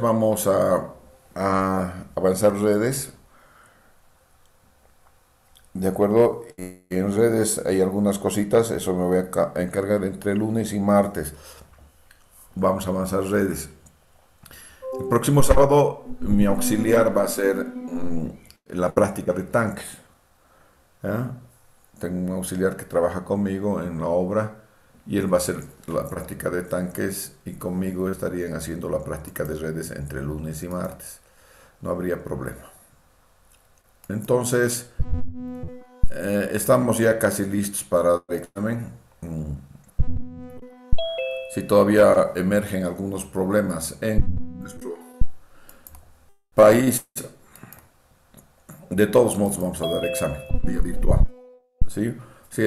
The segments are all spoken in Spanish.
vamos a avanzar redes, ¿de acuerdo? Y en redes hay algunas cositas, eso me voy a encargar entre lunes y martes. Vamos a avanzar redes. El próximo sábado mi auxiliar va a ser la práctica de tanques. ¿Ya? Tengo un auxiliar que trabaja conmigo en la obra y él va a hacer la práctica de tanques y conmigo estarían haciendo la práctica de redes entre lunes y martes. No habría problema. Entonces, estamos ya casi listos para el examen. Mm, Si todavía emergen algunos problemas en nuestro país, de todos modos vamos a dar examen vía virtual. ¿Sí? Sí,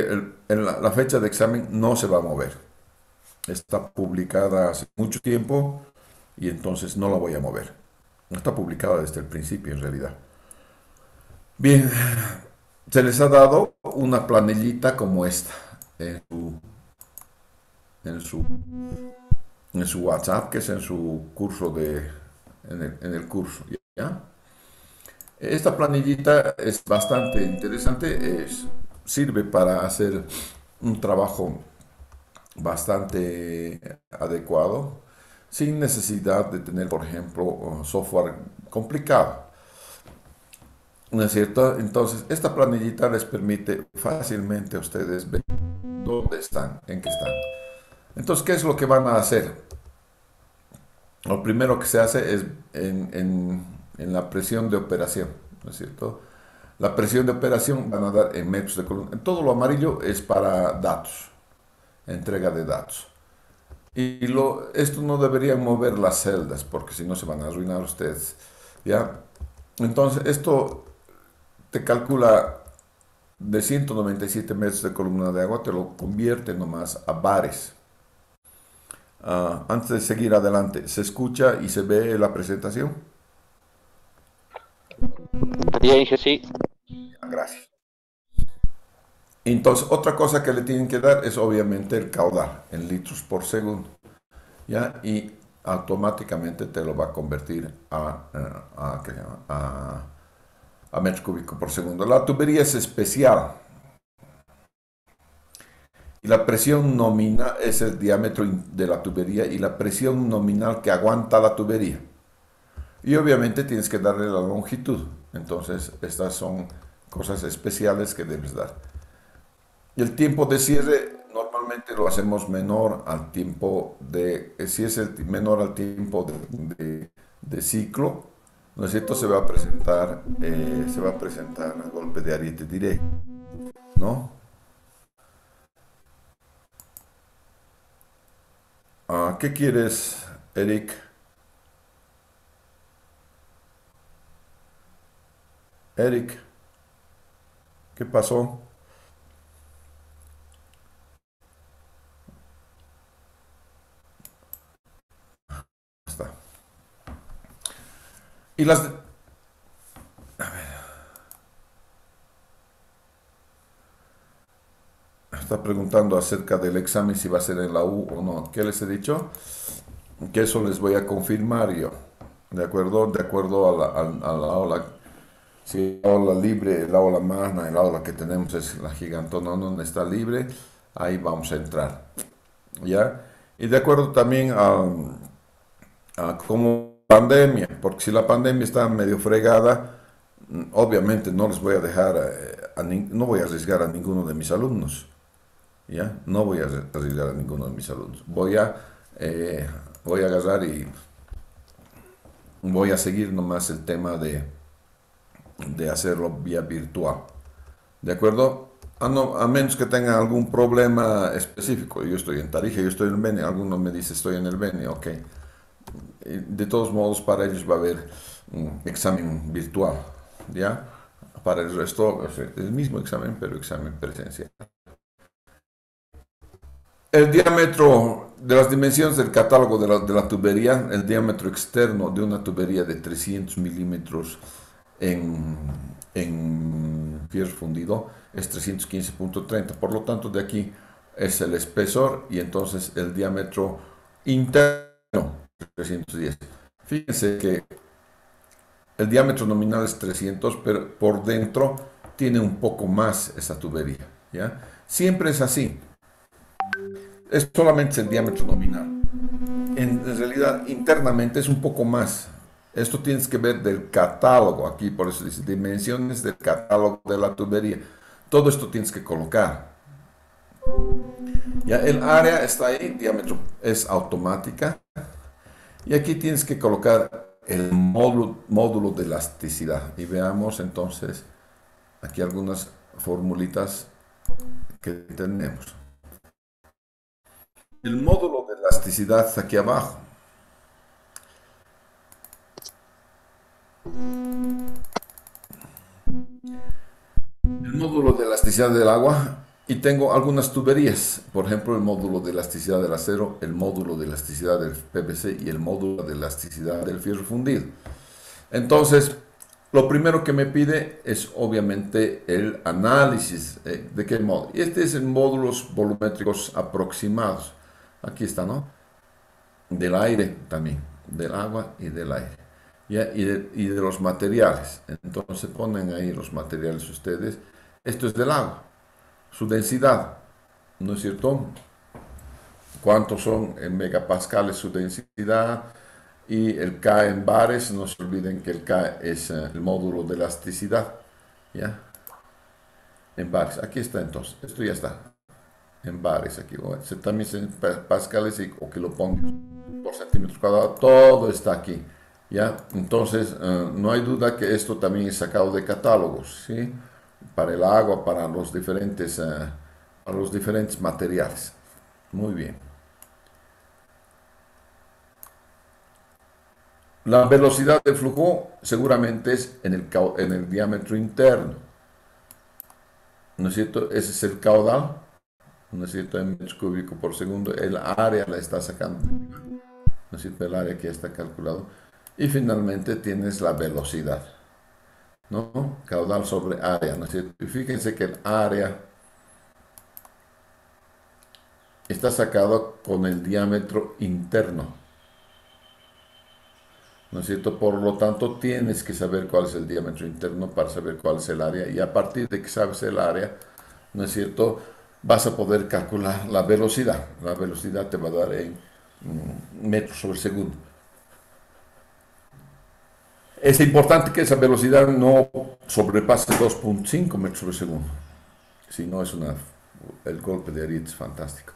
la fecha de examen no se va a mover. Está publicada hace mucho tiempo y entonces no la voy a mover. Está publicada desde el principio en realidad. Bien, se les ha dado una planillita como esta en en su, en su WhatsApp, que es en su curso en el curso, ¿ya? Esta planillita es bastante interesante, sirve para hacer un trabajo bastante adecuado, sin necesidad de tener, por ejemplo, software complicado. ¿No es cierto? Entonces, esta planillita les permite fácilmente a ustedes ver dónde están, en qué están. Entonces, ¿qué es lo que van a hacer? Lo primero que se hace es en la presión de operación, ¿no es cierto? La presión de operación van a dar en metros de columna. Todo lo amarillo es para datos, entrega de datos. Esto no deberían mover las celdas porque si no se van a arruinar ustedes. ¿Ya? Entonces, esto te calcula de 197 metros de columna de agua, te lo convierte nomás a bares. Antes de seguir adelante, ¿se escucha y se ve la presentación? Ya dije sí. Gracias. Entonces, otra cosa que le tienen que dar es obviamente el caudal en litros por segundo. ¿Ya? Y automáticamente te lo va a convertir ¿qué se llama? A metro cúbico por segundo. La tubería es especial y la presión nominal es el diámetro de la tubería y la presión nominal que aguanta la tubería. Y obviamente tienes que darle la longitud. Entonces, estas son cosas especiales que debes dar. Y el tiempo de cierre normalmente lo hacemos menor al tiempo si es menor al tiempo de ciclo, ¿no es cierto? Se va a presentar a golpe de ariete directo, ¿no? ¿Qué quieres, Eric? Eric, ¿qué pasó? Está. Y las, está preguntando acerca del examen si va a ser en la U o no. ¿Qué les he dicho? Que eso les voy a confirmar yo. ¿De acuerdo? De acuerdo a la aula. Si la aula libre, el aula magna, el aula que tenemos es la gigantona donde está libre, ahí vamos a entrar. ¿Ya? Y de acuerdo también a como pandemia, porque si la pandemia está medio fregada, obviamente no les voy a dejar, no voy a arriesgar a ninguno de mis alumnos. ¿Ya? No voy a arriesgar a ninguno de mis alumnos. Eh, voy a agarrar y voy a seguir nomás el tema de hacerlo vía virtual. ¿De acuerdo? A menos que tengan algún problema específico. Yo estoy en Tarija, yo estoy en el Beni. Alguno me dice estoy en el Beni, ok. De todos modos, para ellos va a haber un examen virtual. ¿Ya? Para el resto, es el mismo examen, pero examen presencial. El diámetro de las dimensiones del catálogo de la tubería, el diámetro externo de una tubería de 300 milímetros en, en fierro fundido es 315,30. Por lo tanto, de aquí es el espesor y entonces el diámetro interno 310. Fíjense que el diámetro nominal es 300, pero por dentro tiene un poco más esa tubería, ¿ya? Siempre es así. Es solamente el diámetro nominal. En realidad, internamente es un poco más. Esto tienes que ver del catálogo aquí, por eso dice dimensiones del catálogo de la tubería. Todo esto tienes que colocar. Ya el área está ahí, diámetro es automática. Y aquí tienes que colocar el módulo de elasticidad. Y veamos entonces aquí algunas formulitas que tenemos. El módulo de elasticidad está aquí abajo. El módulo de elasticidad del agua y tengo algunas tuberías, por ejemplo el módulo de elasticidad del acero, el módulo de elasticidad del PVC y el módulo de elasticidad del fierro fundido. Entonces, lo primero que me pide es obviamente el análisis de qué modo. Y este es en módulos volumétricos aproximados. Aquí está, ¿no? Del aire también, del agua y del aire. ¿Ya? Y de los materiales. Entonces ponen ahí los materiales ustedes. Esto es del agua, su densidad, ¿no es cierto? ¿Cuántos son en megapascales su densidad? Y el K en bares, no se olviden que el K es el módulo de elasticidad, ¿ya? En bares, aquí está entonces, esto ya está, en bares aquí, también en pascales o que lo pongas por centímetros cuadrados, todo está aquí, ¿ya? Entonces, no hay duda que esto también es sacado de catálogos, ¿sí? Para el agua, para los diferentes materiales. Muy bien. La velocidad de flujo seguramente es en el diámetro interno, ¿no es cierto? Ese es el caudal, ¿no es cierto? En metros cúbicos por segundo, el área la está sacando, ¿no es cierto? El área que ya está calculado. Y finalmente tienes la velocidad, ¿no? Caudal sobre área, ¿no es cierto? Y fíjense que el área está sacado con el diámetro interno, ¿no es cierto? Por lo tanto, tienes que saber cuál es el diámetro interno para saber cuál es el área. Y a partir de que sabes el área, ¿no es cierto? Vas a poder calcular la velocidad. La velocidad te va a dar en metros sobre segundo. Es importante que esa velocidad no sobrepase 2,5 metros sobre segundo. Si no, el golpe de Ariete es fantástico.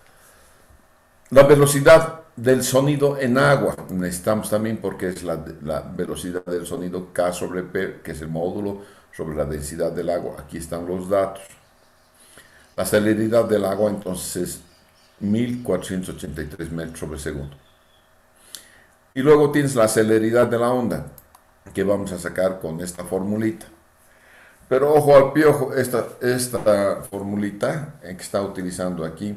La velocidad del sonido en agua necesitamos también porque es la velocidad del sonido K sobre P, que es el módulo sobre la densidad del agua. Aquí están los datos. La celeridad del agua entonces es 1483 metros sobre segundo. Y luego tienes la celeridad de la onda, que vamos a sacar con esta formulita. Pero ojo al piojo, esta formulita que está utilizando aquí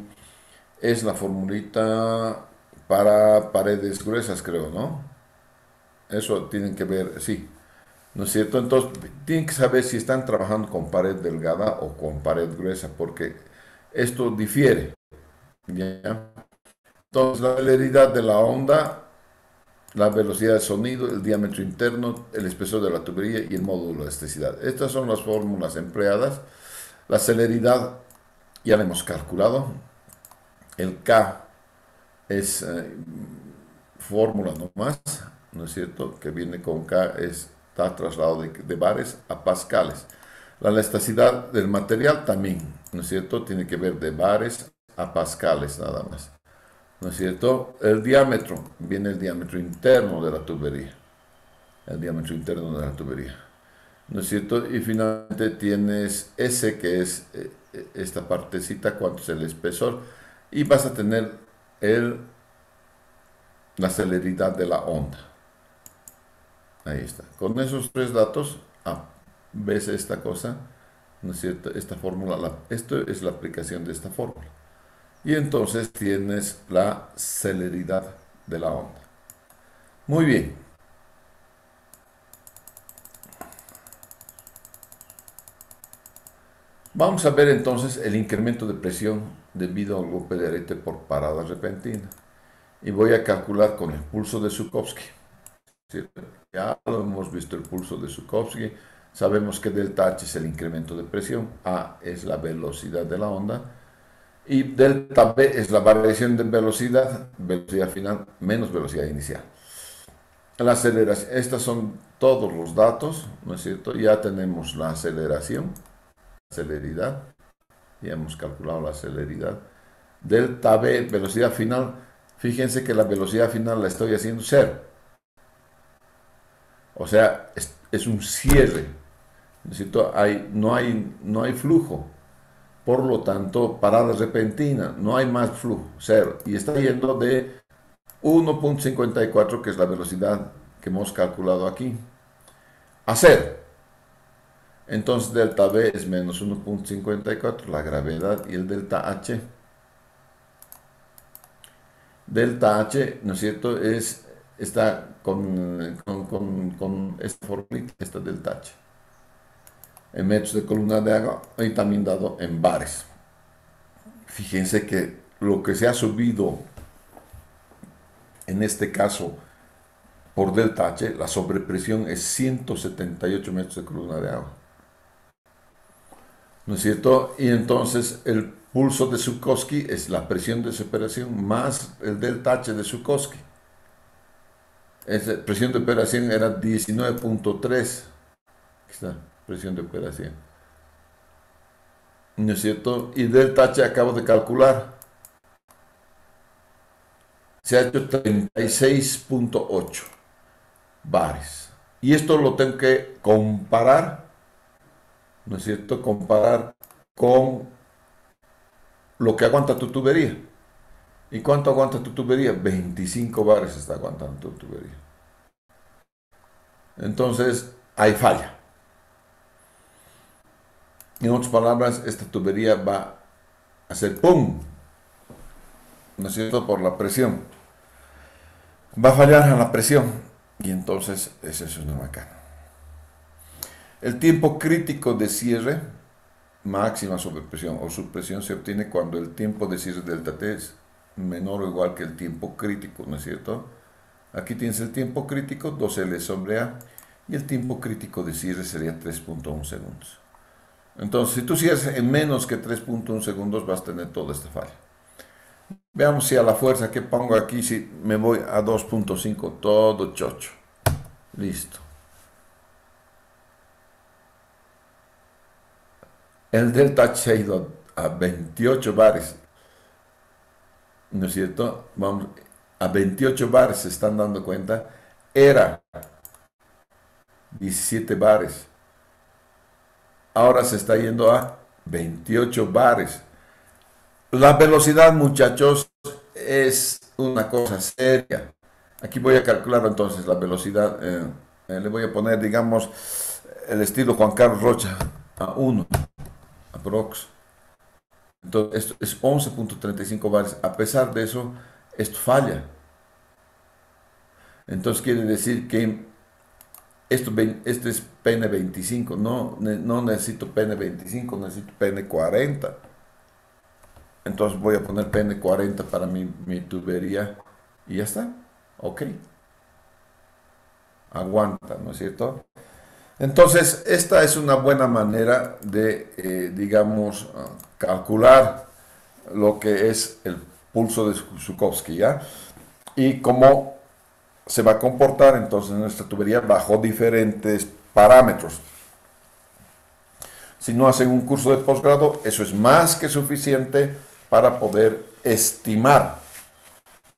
es la formulita para paredes gruesas, creo, ¿no? Eso tienen que ver, sí, ¿no es cierto? Entonces, tienen que saber si están trabajando con pared delgada o con pared gruesa, porque esto difiere, ¿ya? Entonces, la celeridad de la onda, la velocidad de sonido, el diámetro interno, el espesor de la tubería y el módulo de elasticidad. Estas son las fórmulas empleadas. La celeridad ya la hemos calculado. El K es fórmula nomás, ¿no es cierto? Que viene con K, está trasladado de bares a pascales. La elasticidad del material también, ¿no es cierto? Tiene que ver de bares a pascales nada más. ¿No es cierto? El diámetro, viene el diámetro interno de la tubería. El diámetro interno de la tubería. ¿No es cierto? Y finalmente tienes S, que es esta partecita, cuánto es el espesor. Y vas a tener la celeridad de la onda. Ahí está. Con esos tres datos, ves esta cosa, ¿no es cierto? Esta fórmula, esto es la aplicación de esta fórmula. Y entonces tienes la celeridad de la onda. Muy bien. Vamos a ver entonces el incremento de presión debido al golpe de arete por parada repentina. Y voy a calcular con el pulso de Zhukovsky. Ya lo hemos visto el pulso de Zhukovsky. Sabemos que delta H es el incremento de presión, A es la velocidad de la onda y delta B es la variación de velocidad, velocidad final menos velocidad inicial. La aceleración, estos son todos los datos, ¿no es cierto? Ya tenemos la aceleración, celeridad, ya hemos calculado la celeridad. Delta B, velocidad final, fíjense que la velocidad final la estoy haciendo cero. O sea, es un cierre, ¿no es cierto? No hay flujo. Por lo tanto, parada repentina, no hay más flujo, cero. Y está yendo de 1.54, que es la velocidad que hemos calculado aquí, a cero. Entonces, delta B es menos 1.54, la gravedad, y el delta H. Delta H, ¿no es cierto? Está con esta formulita, esta delta H. En metros de columna de agua y también dado en bares. Fíjense que lo que se ha subido en este caso por delta H, la sobrepresión es 178 metros de columna de agua. ¿No es cierto? Y entonces el pulso de Zhukovsky es la presión de separación más el delta H de Zhukovsky. Esa presión de operación era 19.3. Aquí está, presión de operación. ¿No es cierto? Y delta H acabo de calcular. Se ha hecho 36.8 bares. Y esto lo tengo que comparar, ¿no es cierto? Comparar con lo que aguanta tu tubería. ¿Y cuánto aguanta tu tubería? 25 bares está aguantando tu tubería. Entonces, hay falla. En otras palabras, esta tubería va a hacer ¡pum! ¿No es cierto? Por la presión. Va a fallar a la presión. Y entonces, eso es una macana. El tiempo crítico de cierre, máxima sobrepresión o subpresión, se obtiene cuando el tiempo de cierre delta T es menor o igual que el tiempo crítico, ¿no es cierto? Aquí tienes el tiempo crítico, 2L sobre A, y el tiempo crítico de cierre sería 3.1 segundos. Entonces, si tú cierras en menos que 3.1 segundos, vas a tener toda esta falla. Veamos si a la fuerza que pongo aquí, si me voy a 2.5, todo chocho. Listo. El delta H se ha ido a 28 bares, ¿no es cierto? Vamos, a 28 bares se están dando cuenta. Era 17 bares. Ahora se está yendo a 28 bares. La velocidad, muchachos, es una cosa seria. Aquí voy a calcular entonces la velocidad. Le voy a poner, digamos, el estilo Juan Carlos Rocha a 1, aprox. Entonces, esto es 11.35 bares. A pesar de eso, esto falla. Entonces quiere decir que esto es PN25. No necesito PN25, necesito PN40. Entonces voy a poner PN40 para mi tubería y ya está. Ok. Aguanta, ¿no es cierto? Entonces, esta es una buena manera de, digamos, calcular lo que es el pulso de Zhukovsky, ¿ya? Y cómo se va a comportar entonces nuestra tubería bajo diferentes parámetros. Si no hacen un curso de posgrado, eso es más que suficiente para poder estimar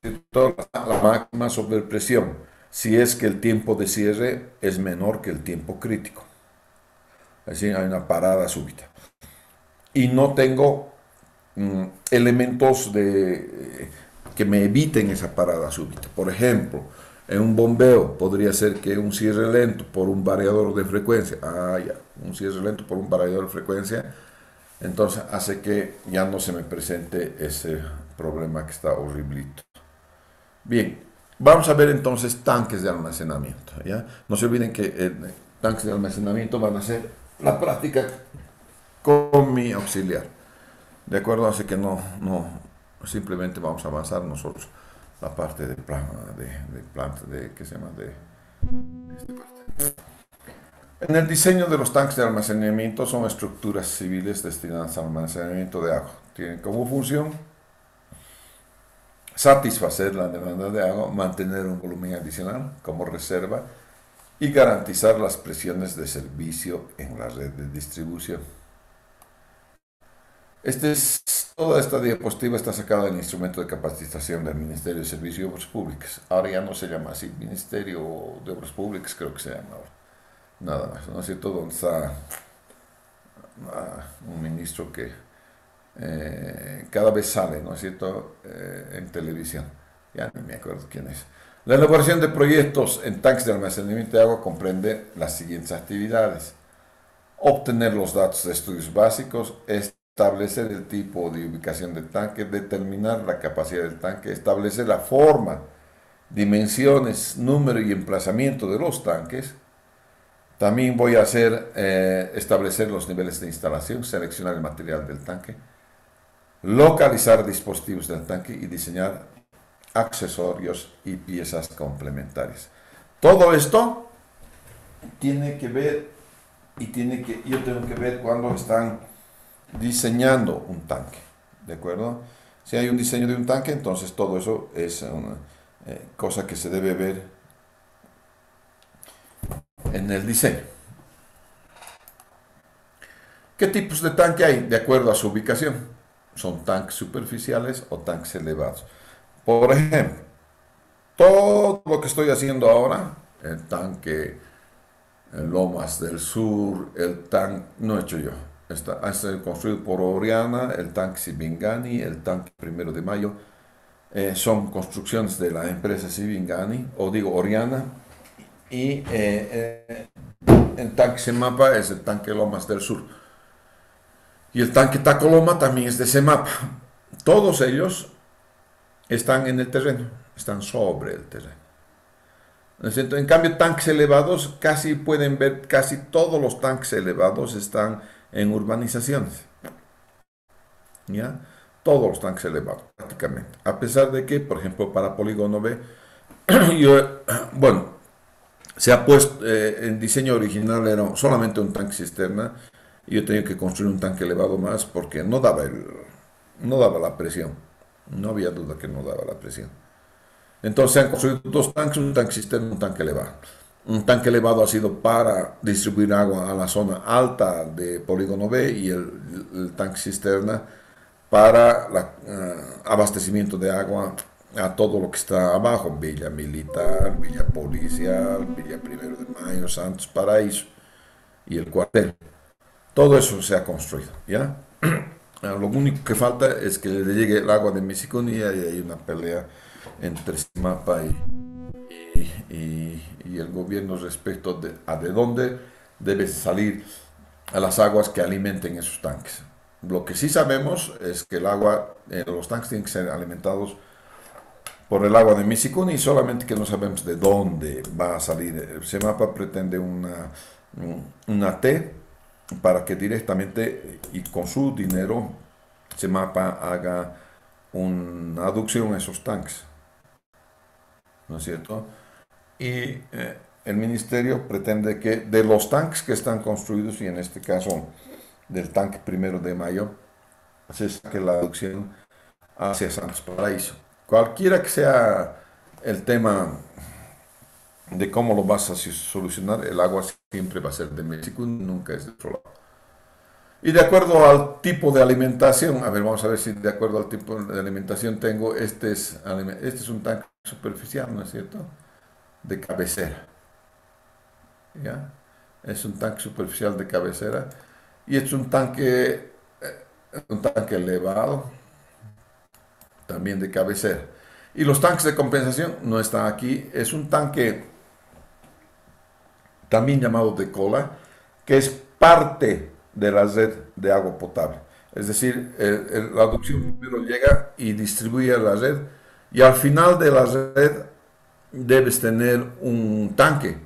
la máxima sobrepresión, si es que el tiempo de cierre es menor que el tiempo crítico. Así hay una parada súbita. Y no tengo elementos que me eviten esa parada súbita. Por ejemplo, en un bombeo podría ser que un cierre lento por un variador de frecuencia, un cierre lento por un variador de frecuencia, entonces hace que ya no se me presente ese problema que está horriblito. Bien, vamos a ver entonces tanques de almacenamiento, ¿ya? No se olviden que tanques de almacenamiento van a ser la práctica con mi auxiliar. ¿De acuerdo? Así que no simplemente vamos a avanzar nosotros la parte de planta, ¿qué se llama? En el diseño de los tanques de almacenamiento son estructuras civiles destinadas al almacenamiento de agua. Tienen como función satisfacer la demanda de agua, mantener un volumen adicional como reserva y garantizar las presiones de servicio en la red de distribución. Toda esta diapositiva está sacada del instrumento de capacitación del Ministerio de Servicios y Obras Públicas. Ahora ya no se llama así, Ministerio de Obras Públicas creo que se llama ahora. Nada más, ¿no es cierto? Donde está un ministro que cada vez sale, ¿no es cierto?, en televisión. Ya ni me acuerdo quién es. La elaboración de proyectos en tanques de almacenamiento de agua comprende las siguientes actividades: obtener los datos de estudios básicos, establecer el tipo de ubicación del tanque, determinar la capacidad del tanque, establecer la forma, dimensiones, número y emplazamiento de los tanques. También voy a establecer los niveles de instalación, seleccionar el material del tanque, localizar dispositivos del tanque y diseñar accesorios y piezas complementarias. Todo esto tiene que ver yo tengo que ver cuando están diseñando un tanque, ¿de acuerdo? Si hay un diseño de un tanque, entonces todo eso es una cosa que se debe ver en el diseño. ¿Qué tipos de tanque hay? De acuerdo a su ubicación. Son tanques superficiales o tanques elevados. Por ejemplo, todo lo que estoy haciendo ahora, el tanque Lomas del Sur, el tanque, no he hecho yo, ha sido construido por Oriana, el tanque Sibingani, el tanque 1 de Mayo, son construcciones de la empresa Sibingani, o digo Oriana, y el tanque Semapa es el tanque Lomas del Sur. Y el tanque Tacoloma también es de Semapa. Todos ellos están en el terreno, están sobre el terreno. En cambio, tanques elevados, casi pueden ver, casi todos los tanques elevados están en urbanizaciones. ¿Ya? Todos los tanques elevados, prácticamente. A pesar de que, por ejemplo, para Polígono B, bueno, se ha puesto, el diseño original era solamente un tanque cisterna, y yo tenía que construir un tanque elevado más porque no daba la presión. No había duda que no daba la presión. Entonces se han construido dos tanques, un tanque cisterna y un tanque elevado. Un tanque elevado ha sido para distribuir agua a la zona alta de Polígono B y el tanque cisterna para el abastecimiento de agua a todo lo que está abajo: Villa Militar, Villa Policial, Villa 1 de Mayo, Santos Paraíso y el cuartel. Todo eso se ha construido, ¿ya? Lo único que falta es que le llegue el agua de Misicunía y hay una pelea entre Semapa y el gobierno respecto de dónde deben salir a las aguas que alimenten esos tanques. Lo que sí sabemos es que los tanques tienen que ser alimentados por el agua de Misicuni, solamente que no sabemos de dónde va a salir. Semapa pretende una T para que directamente y con su dinero Semapa haga una aducción a esos tanques, ¿no es cierto? Y el ministerio pretende que de los tanques que están construidos, y en este caso del tanque 1 de Mayo, se saque la aducción hacia Santos Paraíso. Cualquiera que sea el tema de cómo lo vas a solucionar, el agua siempre va a ser de México, nunca es de otro lado. Y de acuerdo al tipo de alimentación, a ver, vamos a ver si de acuerdo al tipo de alimentación tengo, este es un tanque superficial, ¿no es cierto?, de cabecera, ¿ya? Es un tanque superficial de cabecera y es un tanque elevado, también de cabecera. Y los tanques de compensación no están aquí, es un tanque también llamado de cola, que es parte de la red de agua potable. Es decir, la aducción primero llega y distribuye a la red, y al final de la red debes tener un tanque.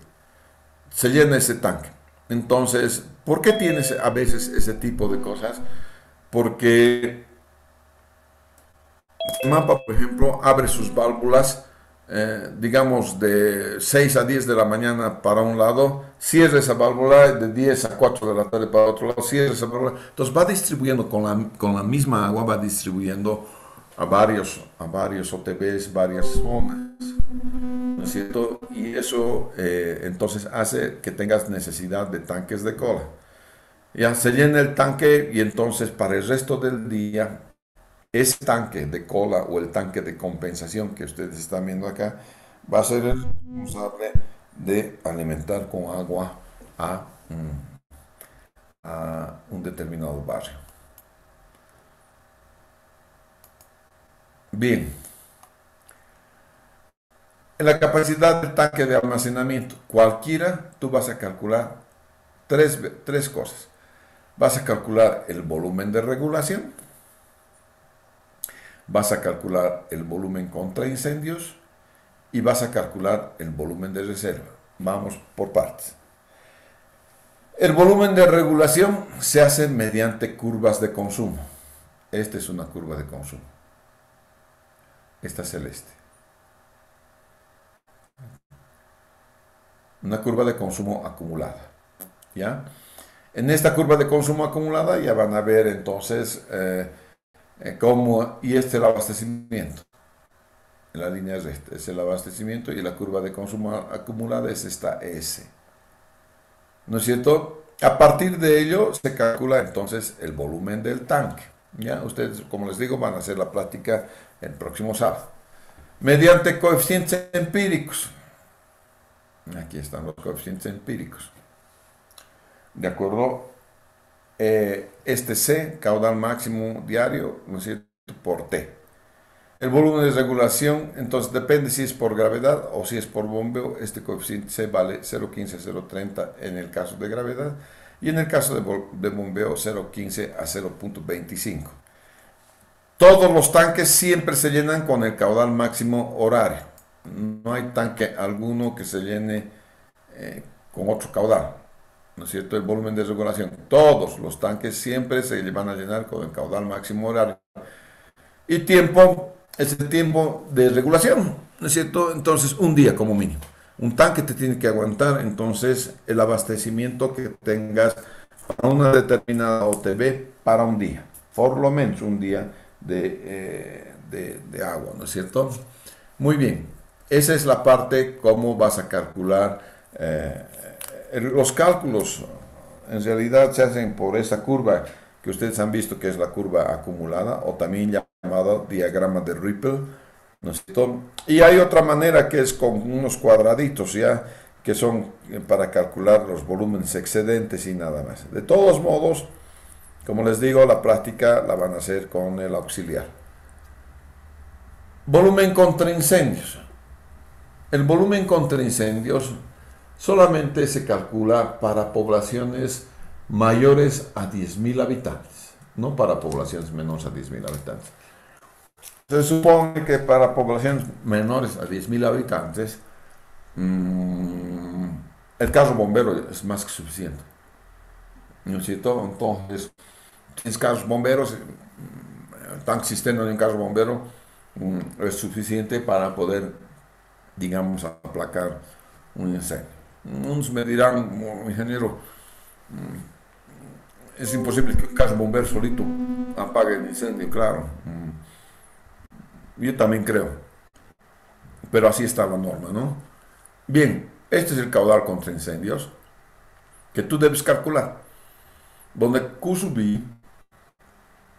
Se llena ese tanque. Entonces, ¿por qué tienes a veces ese tipo de cosas? Porque el mapa, por ejemplo, abre sus válvulas digamos, de 6 a 10 de la mañana para un lado, cierra esa válvula, de 10 a 4 de la tarde para otro lado, cierra esa válvula. Entonces va distribuyendo con la misma agua, va distribuyendo a varios OTBs, varias zonas, ¿no es cierto? Y eso entonces hace que tengas necesidad de tanques de cola. Ya se llena el tanque y entonces para el resto del día, ese tanque de cola o el tanque de compensación que ustedes están viendo acá va a ser el responsable de alimentar con agua a, a un determinado barrio. Bien, en la capacidad del tanque de almacenamiento, cualquiera, tú vas a calcular tres cosas. Vas a calcular el volumen de regulación, vas a calcular el volumen contra incendios y vas a calcular el volumen de reserva. Vamos por partes. El volumen de regulación se hace mediante curvas de consumo. Esta es una curva de consumo. Esta celeste. Una curva de consumo acumulada. ¿Ya? En esta curva de consumo acumulada ya van a ver entonces cómo, y este es el abastecimiento. En la línea recta es el abastecimiento y la curva de consumo acumulada es esta S. ¿No es cierto? A partir de ello se calcula entonces el volumen del tanque. ¿Ya? Ustedes, como les digo, van a hacer la práctica el próximo sábado. Mediante coeficientes empíricos. Aquí están los coeficientes empíricos. ¿De acuerdo? Este C, caudal máximo diario, ¿no es cierto? Por T. El volumen de regulación, entonces depende si es por gravedad o si es por bombeo. Este coeficiente C vale 0,15 a 0,30 en el caso de gravedad y en el caso de bombeo 0,15 a 0,25. Todos los tanques siempre se llenan con el caudal máximo horario. No hay tanque alguno que se llene con otro caudal. ¿No es cierto? El volumen de regulación. Todos los tanques siempre se van a llenar con el caudal máximo horario. Y tiempo es el tiempo de regulación, ¿no es cierto? Entonces, un día como mínimo. Un tanque te tiene que aguantar, entonces, el abastecimiento que tengas para una determinada OTB para un día. Por lo menos un día de agua, ¿no es cierto? Muy bien. Esa es la parte cómo vas a calcular. Los cálculos en realidad se hacen por esa curva que ustedes han visto que es la curva acumulada o también llamada diagrama de Ripple, ¿no es cierto? Y hay otra manera que es con unos cuadraditos, ¿ya? Que son para calcular los volúmenes excedentes y nada más. De todos modos, como les digo, la práctica la van a hacer con el auxiliar. Volumen contra incendios. El volumen contra incendios solamente se calcula para poblaciones mayores a 10.000 habitantes, no para poblaciones menores a 10.000 habitantes. Se supone que para poblaciones menores a 10.000 habitantes, el carro bombero es más que suficiente. ¿No es cierto? Entonces, tienes carros bomberos, el tanque cisterna de un carro bombero es suficiente para poder, digamos, aplacar un incendio. Unos me dirán, ingeniero, es imposible que un carro bombero solito apague el incendio, claro. Yo también creo, pero así está la norma, ¿no? Bien, este es el caudal contra incendios que tú debes calcular, donde Q sub I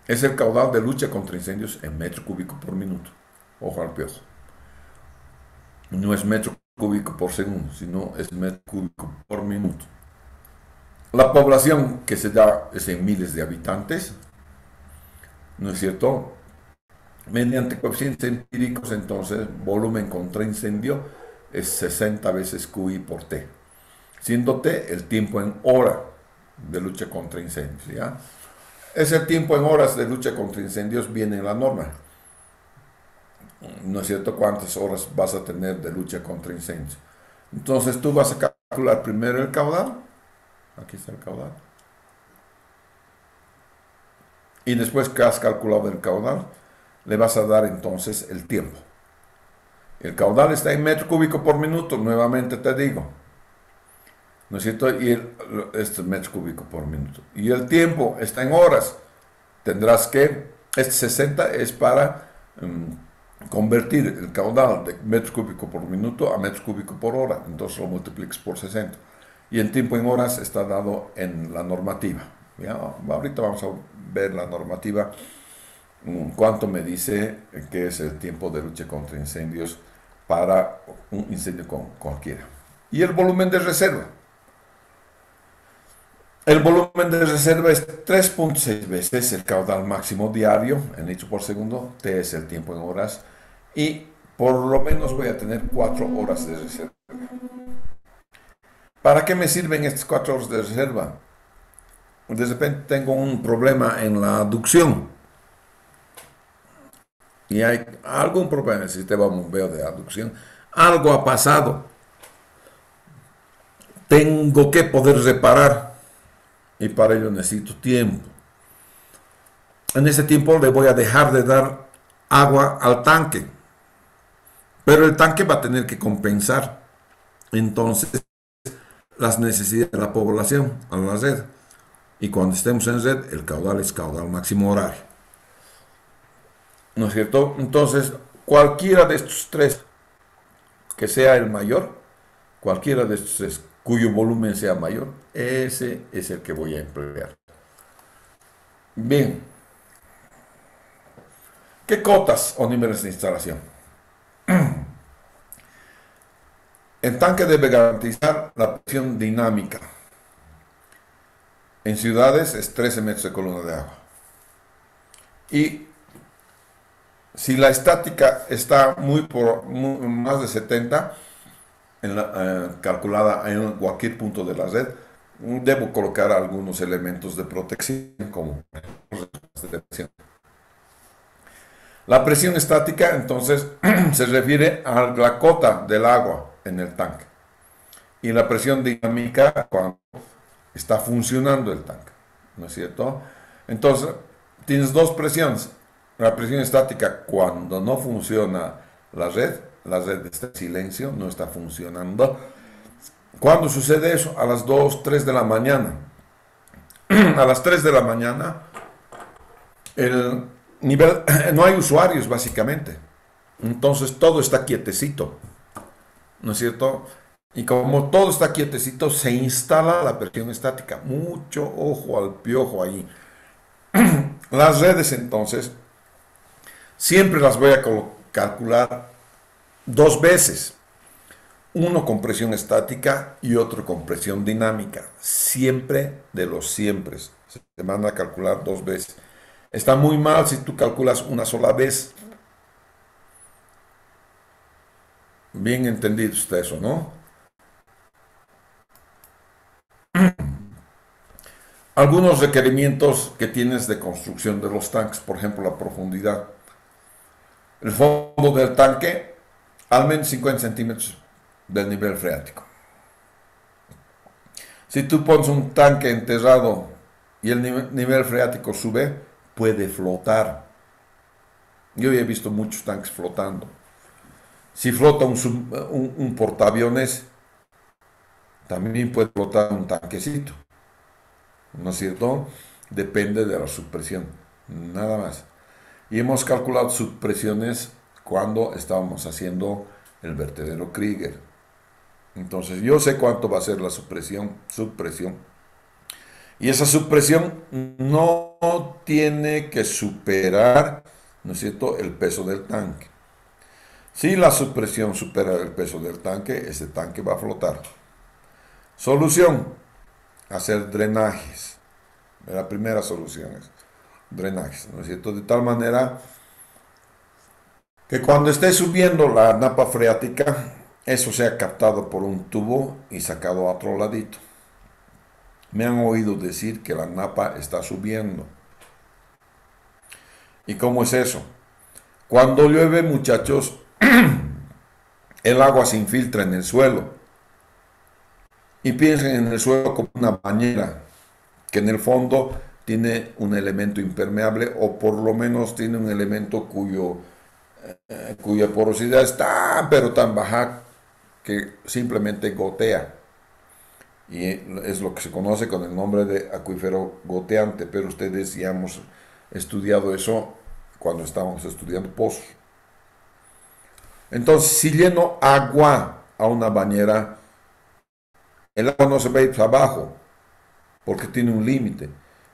es el caudal de lucha contra incendios en metro cúbico por minuto. Ojo al piojo. No es metro cúbico por segundo, sino es metro cúbico por minuto. La población que se da es en miles de habitantes, ¿no es cierto? Mediante coeficientes empíricos, entonces, volumen contra incendio es 60 veces QI por T, siendo T el tiempo en hora de lucha contra incendios, ¿ya? Ese tiempo en horas de lucha contra incendios viene en la norma. ¿No es cierto? ¿Cuántas horas vas a tener de lucha contra incendios? Entonces tú vas a calcular primero el caudal. Aquí está el caudal. Y después que has calculado el caudal, le vas a dar entonces el tiempo. El caudal está en metro cúbico por minuto, nuevamente te digo. ¿No es cierto? Este es metro cúbico por minuto. Y el tiempo está en horas. Tendrás que, este 60 es para convertir el caudal de metro cúbico por minuto a metro cúbico por hora. Entonces lo multiplicas por 60. Y el tiempo en horas está dado en la normativa. ¿Ya? Ahorita vamos a ver la normativa. ¿Cuánto me dice que es el tiempo de lucha contra incendios para un incendio cualquiera? Y el volumen de reserva. El volumen de reserva es 3.6 veces el caudal máximo diario en litros por segundo. T es el tiempo en horas. Y por lo menos voy a tener 4 horas de reserva. ¿Para qué me sirven estas 4 horas de reserva? De repente tengo un problema en la aducción. Y hay algún problema en el sistema bombeo de aducción. Algo ha pasado. Tengo que poder reparar. Y para ello necesito tiempo. En ese tiempo le voy a dejar de dar agua al tanque. Pero el tanque va a tener que compensar entonces las necesidades de la población a la red. Y cuando estemos en red, el caudal es caudal máximo horario. ¿No es cierto? Entonces, cualquiera de estos tres que sea el mayor, cualquiera de estos tres cuyo volumen sea mayor, ese es el que voy a emplear. Bien. ¿Qué cotas o niveles de instalación? El tanque debe garantizar la presión dinámica. En ciudades es 13 metros de columna de agua. Y si la estática está más de 70, calculada en cualquier punto de la red, debo colocar algunos elementos de protección como la presión estática. Entonces se refiere a la cota del agua en el tanque, y la presión dinámica cuando está funcionando el tanque, ¿no es cierto? Entonces tienes dos presiones: la presión estática cuando no funciona la red está en silencio, no está funcionando. ¿Cuándo sucede eso? A las 2, 3 de la mañana. A las 3 de la mañana el nivel, no hay usuarios básicamente. Entonces todo está quietecito, ¿no es cierto? Y como todo está quietecito, se instala la presión estática. Mucho ojo al piojo ahí. Las redes entonces siempre las voy a calcular dos veces. Uno con presión estática y otro con presión dinámica. Siempre de los siempre. Se manda a calcular dos veces. Está muy mal si tú calculas una sola vez. Bien entendido está eso, ¿no? Algunos requerimientos que tienes de construcción de los tanques, por ejemplo, la profundidad. El fondo del tanque, al menos 50 centímetros del nivel freático. Si tú pones un tanque enterrado y el nivel freático sube, puede flotar. Yo ya he visto muchos tanques flotando. Si flota un portaaviones, también puede flotar un tanquecito, ¿no es cierto? Depende de la subpresión, nada más. Y hemos calculado subpresiones cuando estábamos haciendo el vertedero Krieger. Entonces yo sé cuánto va a ser la subpresión. Y esa subpresión no tiene que superar, ¿no es cierto?, el peso del tanque. Si la subpresión supera el peso del tanque, ese tanque va a flotar. Solución: hacer drenajes. La primera solución es drenajes, ¿no es cierto? De tal manera que cuando esté subiendo la napa freática, eso sea captado por un tubo y sacado a otro ladito. Me han oído decir que la napa está subiendo. ¿Y cómo es eso? Cuando llueve, muchachos, el agua se infiltra en el suelo. Y piensen en el suelo como una bañera, que en el fondo tiene un elemento impermeable, o por lo menos tiene un elemento cuyo cuya porosidad es tan pero tan baja que simplemente gotea. Y es lo que se conoce con el nombre de acuífero goteante, pero ustedes ya hemos estudiado eso cuando estábamos estudiando pozos. Entonces, si lleno agua a una bañera, el agua no se va a ir para abajo, porque tiene un límite.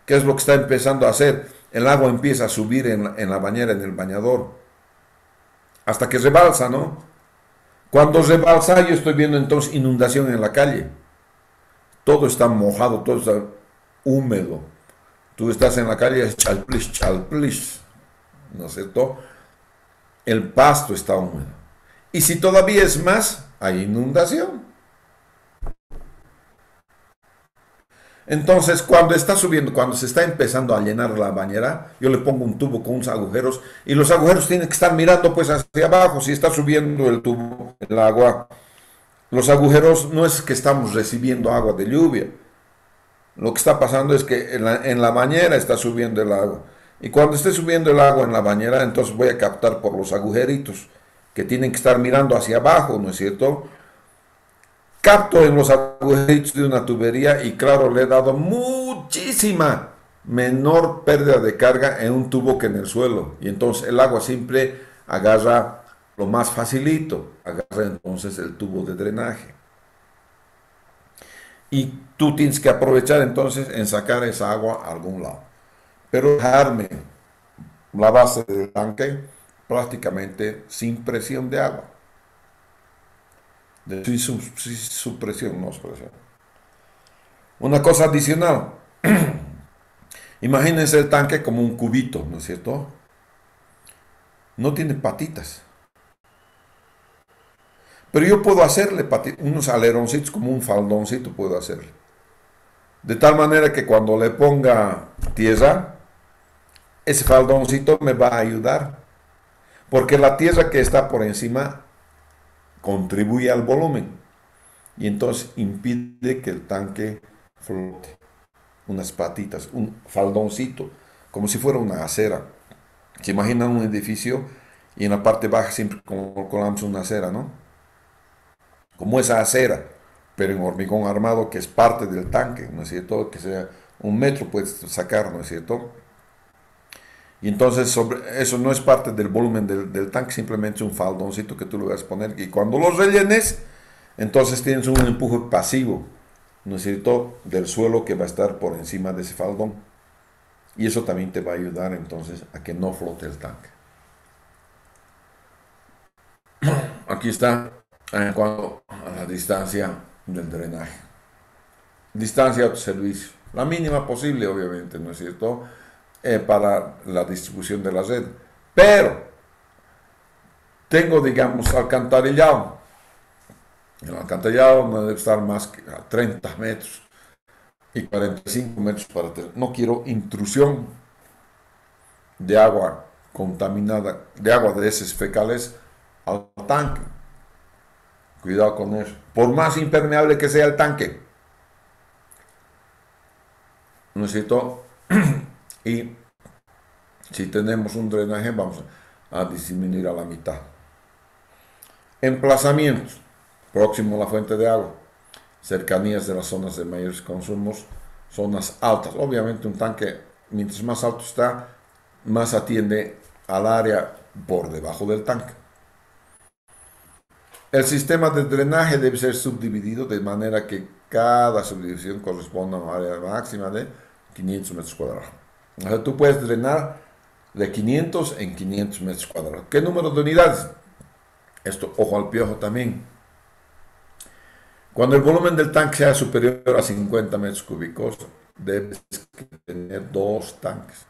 ¿Qué es lo que está empezando a hacer? El agua empieza a subir en la bañera, en el bañador, hasta que rebalsa, ¿no? Cuando rebalsa, yo estoy viendo entonces inundación en la calle. Todo está mojado, todo está húmedo. Tú estás en la calle, chalplish, ¿no es cierto? El pasto está húmedo. Y si todavía es más, hay inundación. Entonces, cuando está subiendo, cuando se está empezando a llenar la bañera, yo le pongo un tubo con unos agujeros y los agujeros tienen que estar mirando pues hacia abajo. Si está subiendo el tubo, el agua, los agujeros no es que estamos recibiendo agua de lluvia. Lo que está pasando es que en la bañera está subiendo el agua. Y cuando esté subiendo el agua en la bañera, entonces voy a captar por los agujeritos que tienen que estar mirando hacia abajo, ¿no es cierto? Capto en los agujeritos de una tubería y claro, le he dado muchísima menor pérdida de carga en un tubo que en el suelo. Y entonces el agua siempre agarra lo más facilito, agarra entonces el tubo de drenaje. Y tú tienes que aprovechar entonces en sacar esa agua a algún lado. Pero dejarme la base del tanque prácticamente sin presión de agua. Sin supresión, no supresión. Una cosa adicional, imagínense el tanque como un cubito, ¿no es cierto? No tiene patitas. Pero yo puedo hacerle unos aleroncitos, como un faldoncito puedo hacerle. De tal manera que cuando le ponga tierra, ese faldoncito me va a ayudar. Porque la tierra que está por encima contribuye al volumen. Y entonces impide que el tanque flote. Unas patitas, un faldoncito, como si fuera una acera. Se imaginan un edificio y en la parte baja siempre colocamos una acera, ¿no? Como esa acera, pero en hormigón armado que es parte del tanque, ¿no es cierto? Que sea 1 metro puedes sacar, ¿no es cierto? Y entonces eso no es parte del volumen del tanque, simplemente es un faldoncito que tú le vas a poner y cuando lo rellenes, entonces tienes un empuje pasivo, ¿no es cierto?, del suelo que va a estar por encima de ese faldón. Y eso también te va a ayudar entonces a que no flote el tanque. Aquí está en cuanto a la distancia del drenaje. Distancia a tu servicio. La mínima posible, obviamente, ¿no es cierto?, para la distribución de la red. Pero tengo, digamos, alcantarillado. El alcantarillado no debe estar más que a 30 metros y 45 metros para tener. No quiero intrusión de agua contaminada, de agua de heces fecales al tanque. Cuidado con eso. Por más impermeable que sea el tanque, ¿no es cierto? Y si tenemos un drenaje, vamos a disminuir a la mitad. Emplazamientos. Próximo a la fuente de agua. Cercanías de las zonas de mayores consumos. Zonas altas. Obviamente un tanque, mientras más alto está, más atiende al área por debajo del tanque. El sistema de drenaje debe ser subdividido de manera que cada subdivisión corresponda a un área máxima de 500 metros cuadrados. O sea, tú puedes drenar de 500 en 500 metros cuadrados. ¿Qué número de unidades? Esto, ojo al piojo también. Cuando el volumen del tanque sea superior a 50 metros cúbicos, debes tener 2 tanques.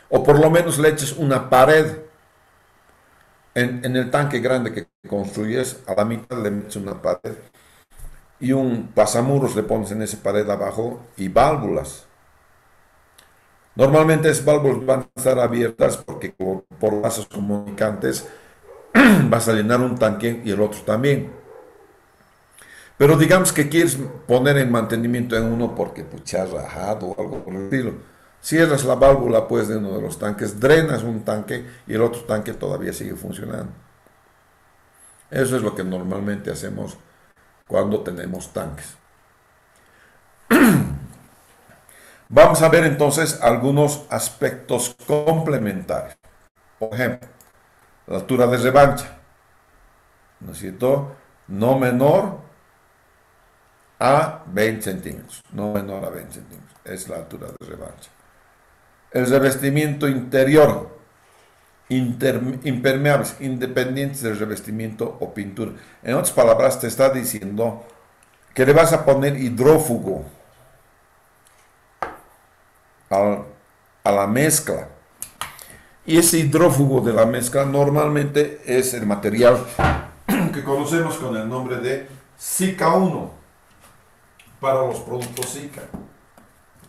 O por lo menos le eches una pared. En el tanque grande que construyes, a la mitad le metes una pared y un pasamuros le pones en esa pared abajo y válvulas. Normalmente esas válvulas van a estar abiertas porque por vasos comunicantes vas a llenar un tanque y el otro también. Pero digamos que quieres poner en mantenimiento en uno porque pues, ha rajado o algo por el estilo. Cierras la válvula pues de uno de los tanques, drenas un tanque y el otro tanque todavía sigue funcionando. Eso es lo que normalmente hacemos cuando tenemos tanques. Vamos a ver entonces algunos aspectos complementarios. Por ejemplo, la altura de revancha, ¿no es cierto? No menor a 20 centímetros. No menor a 20 centímetros. Es la altura de revancha. El revestimiento interior, impermeables, independientes del revestimiento o pintura. En otras palabras, te está diciendo que le vas a poner hidrófugo a la mezcla. Y ese hidrófugo de la mezcla normalmente es el material que conocemos con el nombre de Sika 1 para los productos Sika.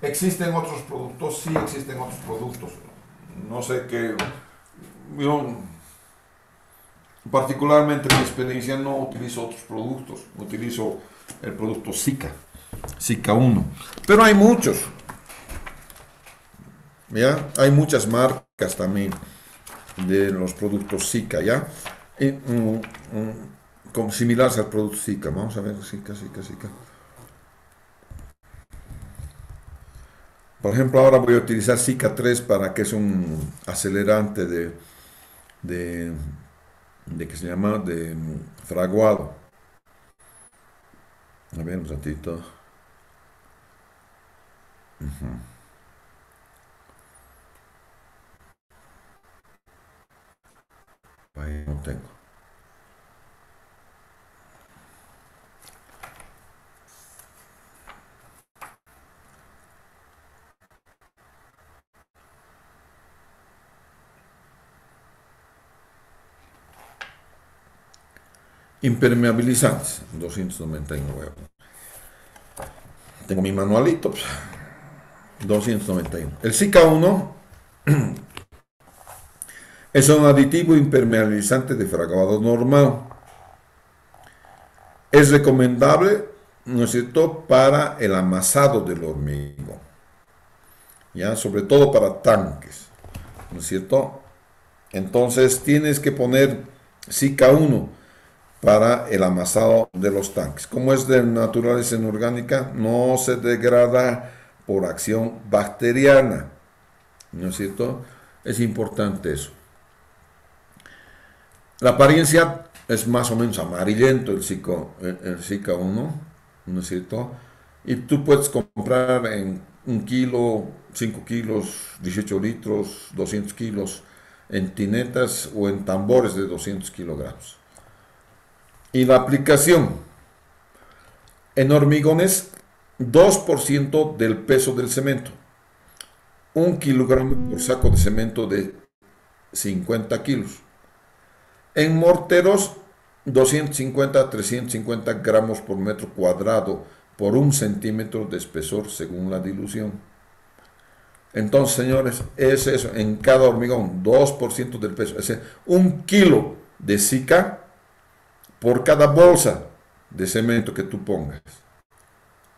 ¿Existen otros productos? Sí, existen otros productos. No sé qué. Yo, particularmente en mi experiencia, no utilizo otros productos. Utilizo el producto Sika, Sika 1. Pero hay muchos. ¿Ya? Hay muchas marcas también de los productos Sika, ¿ya? Y, como similares al producto Sika. Vamos a ver, Sika. Por ejemplo, ahora voy a utilizar Sika 3 para que es un acelerante de, de que se llama de fraguado. A ver un ratito. Ahí no tengo. Impermeabilizantes, 291. Tengo mi manualito, 291. El Sika 1 es un aditivo impermeabilizante de fraguado normal. Es recomendable, ¿no es cierto?, para el amasado del hormigón, ¿ya? Sobre todo para tanques, ¿no es cierto? Entonces tienes que poner Sika 1 para el amasado de los tanques. Como es de naturaleza inorgánica, no se degrada por acción bacteriana, ¿no es cierto? Es importante eso. La apariencia es más o menos amarillento el Sika 1, ¿no es cierto? Y tú puedes comprar en 1 kilo, 5 kilos, 18 litros, 200 kilos, en tinetas o en tambores de 200 kilogramos. Y la aplicación en hormigones, 2% del peso del cemento. 1 kilogramo por saco de cemento de 50 kilos. En morteros, 250 a 350 gramos por metro cuadrado por 1 centímetro de espesor según la dilución. Entonces, señores, es eso, en cada hormigón, 2% del peso. Es decir, 1 kilo de Sika por cada bolsa de cemento que tú pongas.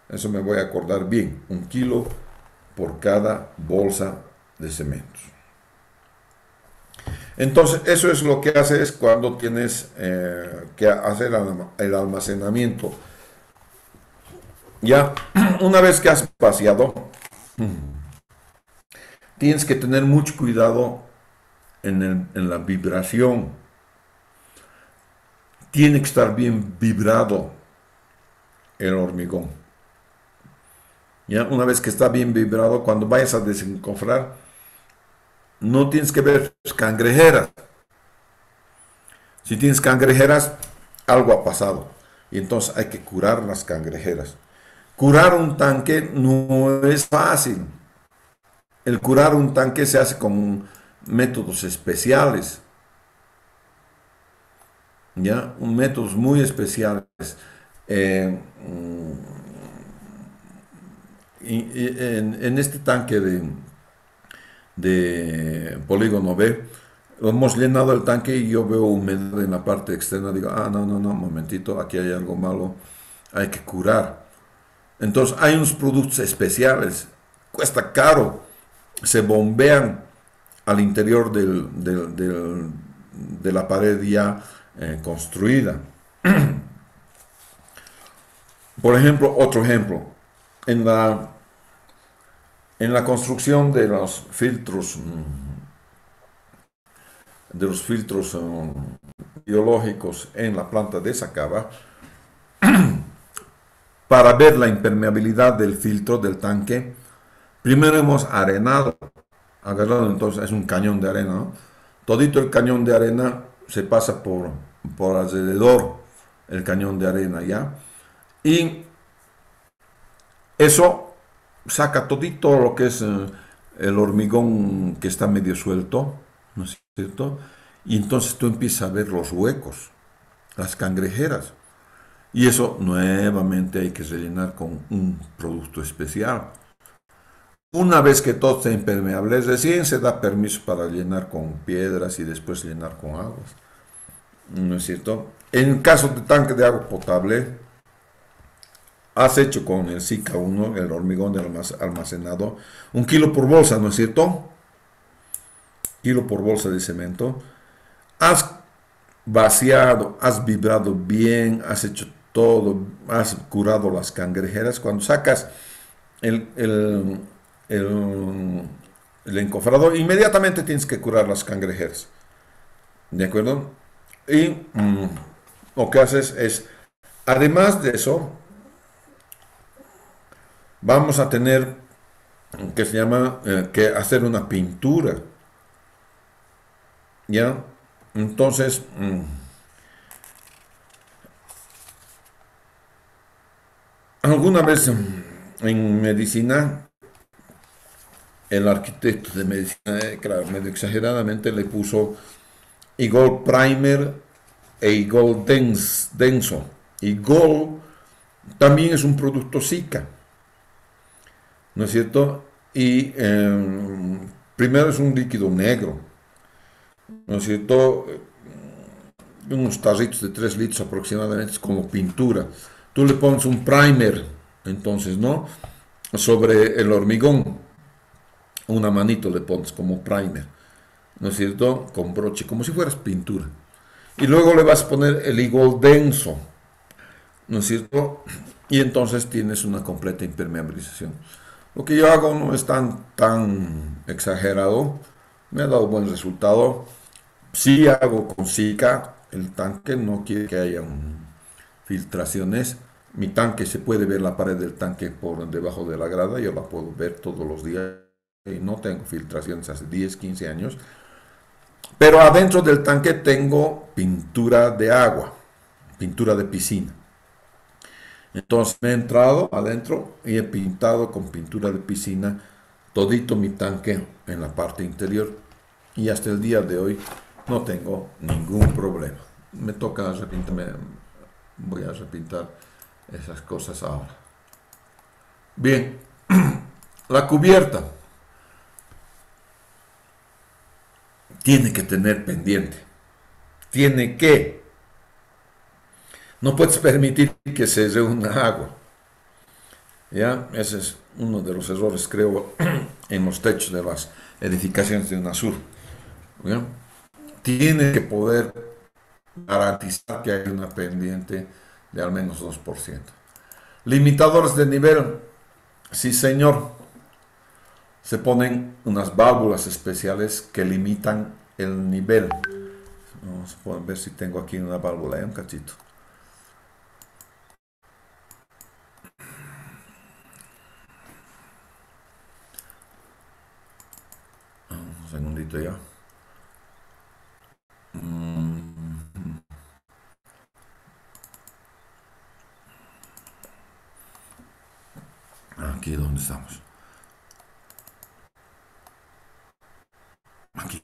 Eso me voy a acordar bien. 1 kilo por cada bolsa de cemento. Entonces, eso es lo que haces cuando tienes que hacer el almacenamiento. Ya, una vez que has vaciado, tienes que tener mucho cuidado en la vibración. Tiene que estar bien vibrado el hormigón. Ya, una vez que está bien vibrado, cuando vayas a desencofrar, no tienes que ver cangrejeras. Si tienes cangrejeras, algo ha pasado. Y entonces hay que curar las cangrejeras. Curar un tanque no es fácil. El curar un tanque se hace con métodos especiales. ¿Ya? Métodos muy especiales. En este tanque de polígono B, hemos llenado el tanque y yo veo humedad en la parte externa. Digo, no, momentito, aquí hay algo malo, hay que curar. Entonces hay unos productos especiales, cuesta caro, se bombean al interior de la pared ya construida. Por ejemplo, otro ejemplo, en la construcción de los filtros biológicos en la planta de Sacaba, para ver la impermeabilidad del filtro del tanque, primero hemos arenado, agarrado, entonces es un cañón de arena, ¿no? Todito el cañón de arena se pasa por alrededor, el cañón de arena, ¿ya? Y eso saca todito lo que es el hormigón que está medio suelto, ¿no es cierto? Y entonces tú empiezas a ver los huecos, las cangrejeras. Y eso nuevamente hay que rellenar con un producto especial. Una vez que todo esté impermeable, recién se da permiso para llenar con piedras y después llenar con aguas. ¿No es cierto? En caso de tanque de agua potable, has hecho con el SICA 1, el hormigón almacenado, 1 kilo por bolsa, ¿no es cierto? Kilo por bolsa de cemento. Has vaciado, has vibrado bien, has hecho todo, has curado las cangrejeras. Cuando sacas el, el, el, el encofrador, inmediatamente tienes que curar las cangrejeras. ¿De acuerdo? Y lo que haces es, además de eso, vamos a tener que se llama que hacer una pintura. ¿Ya? Entonces, alguna vez en medicina, el arquitecto de medicina, claro, medio exageradamente le puso Igol Primer e Igol Denso. Igol también es un producto SICA, ¿no es cierto? Y primero es un líquido negro, ¿no es cierto? Unos tarritos de 3 litros aproximadamente, es como pintura. Tú le pones un primer, entonces, ¿no? Sobre el hormigón, una manito le pones como primer, ¿no es cierto? Con broche, como si fueras pintura. Y luego le vas a poner el igol denso, ¿no es cierto? Y entonces tienes una completa impermeabilización. Lo que yo hago no es tan exagerado, me ha dado buen resultado. Sí hago con SICA, el tanque no quiere que haya filtraciones. Mi tanque se puede ver la pared del tanque por debajo de la grada, yo la puedo ver todos los días y no tengo filtraciones hace 10, 15 años. Pero adentro del tanque tengo pintura de agua, pintura de piscina. Entonces me he entrado adentro y he pintado con pintura de piscina todito mi tanque en la parte interior. Y hasta el día de hoy no tengo ningún problema. Me toca repintar, voy a repintar esas cosas ahora. Bien, la cubierta tiene que tener pendiente. Tiene que. No puedes permitir que se reúna agua. ¿Ya? Ese es uno de los errores, creo, en los techos de las edificaciones de UNASUR. ¿Ya? Tiene que poder garantizar que hay una pendiente de al menos 2%. Limitadores de nivel. Sí, señor. Se ponen unas válvulas especiales que limitan el nivel. Vamos a ver si tengo aquí una válvula, un cachito. Un segundito ya. Aquí donde estamos. Aquí.